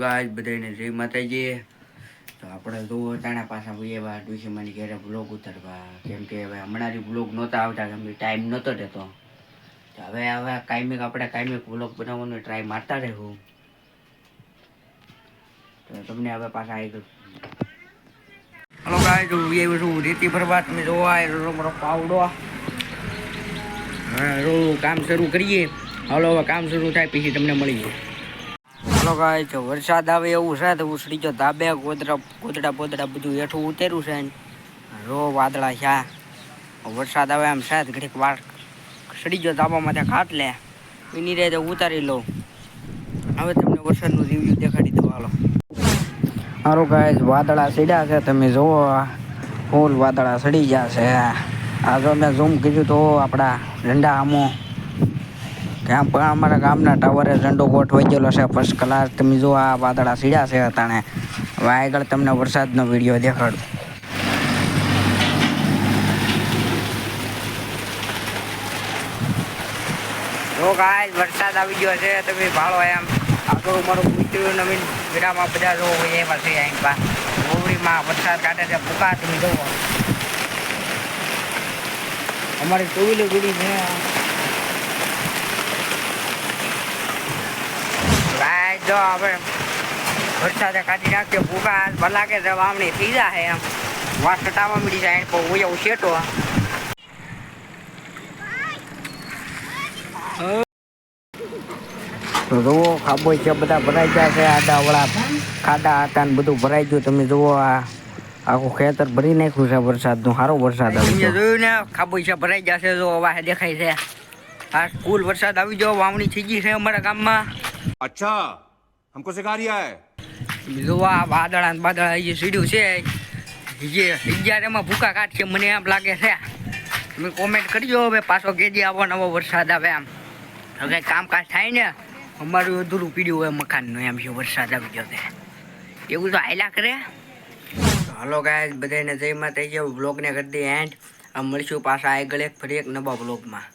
Guys બધાને જય માતાજી। તો આપણે તો તાણા પાછા એવા ડુસીમાની ઘરે બ્લોગ ઉતારવા, કેમ કે હવે હમણાંથી બ્લોગ નહોતા આવતા, કેમ કે ટાઈમ નહોતો રહેતો। તો હવે કાયમિક બ્લોગ બનાવવાનો ટ્રાય મારતા રહેવું। તો તમને હવે પાછા આવી હલો ગાઈસ, હું આવ્યો છું રેતી ભરવા। તમે જોવા મારો પાવડો કામ શરૂ કરીએ। હાલો હવે કામ શરૂ થાય પછી તમને મળીએ। હાલો ગાઈસ, વરસાદ આવે એવું છે તો ઉછળી ગયો ધાબે, ગોદડા બધું હેઠું ઉતર્યું છે। રો વાદળા છે, વરસાદ આવે એમ છે, ઘડીક વાર સડી ગયો ધાબા માથે ખાટલે એની રીતે ઉતારી લઉં। હવે તમને વરસાદનું રિવ્યુ દેખાડી દઉં, હાલો। હાલો ગાઈસ, વાદળા સડ્યા છે, તમે જુઓ ફૂલ વાદળા સડી ગયા છે। આ જો મેં ઝૂમ કીધું તો આપણા ઝંડા આમો ત્યાં પણ અમારા ગામના ટાવરે ઝંડો ગોઠવાઈ ગયેલો છે ફર્સ્ટ ક્લાસ। તમે જો આ વાદળા સીડ્યા છે અટાણે। હવે આગળ તમને વરસાદનો વિડીયો દેખાડું। જો ગાઈસ, વરસાદ આવી ગયો છે, તમે ભાળો એમ આગળ મારું પૂછ્યું નવીન વિરામાં બધા જો એવા છે। અહીં ગોવડીમાં વરસાદ કાઢે છે ભૂકા, તમે જોવો અમારી ટુ વ્હીલર ગુડી છે। જો હવે વરસાદે કાઢી નાખ્યો ભૂકા, ભલાકે છે વાવણી થઈ જાય એમ, વાત ટટાવા મળી જાય એવું શેટો। તો જુઓ ખાબોય છે બધા ભરાઈ ગયા છે, આડાવાળા ખાડા હતા ને બધું ભરાઈ ગયું। તમે જુઓ આ આખું ખેતર ભરી નાખ્યું છે વરસાદનું, સારો વરસાદ આવી ગયો। જોયું ને, ખાબોય છે ભરાઈ ગયા છે, જો વાહે દેખાય છે। આ ફૂલ વરસાદ આવી ગયો, વાવણી થઈ ગઈ છે અમારા ગામમાં। अच्छा, हमको सिखा रिया है। જોવા વાદળા જે સીડ્યું છે, જે 11 ભૂકા કાઢશે મને એમ લાગે છે। તમે કોમેન્ટ કરજો હવે પાછો કેજી આવો નવો વરસાદ આવે એમ, હવે કામકાજ થાય ને અમારું અધૂરું પીડ્યું હોય મકાનનું એમ છે, વરસાદ આવી ગયો છે એવું તો હાલ્યા કરે। હાલો ગાઈસ, બધાને જય માતાજી। બ્લોગને કરી દઈએ એન્ડ મળીશું પાછા આગળ ફરી એક નવા બ્લોગમાં।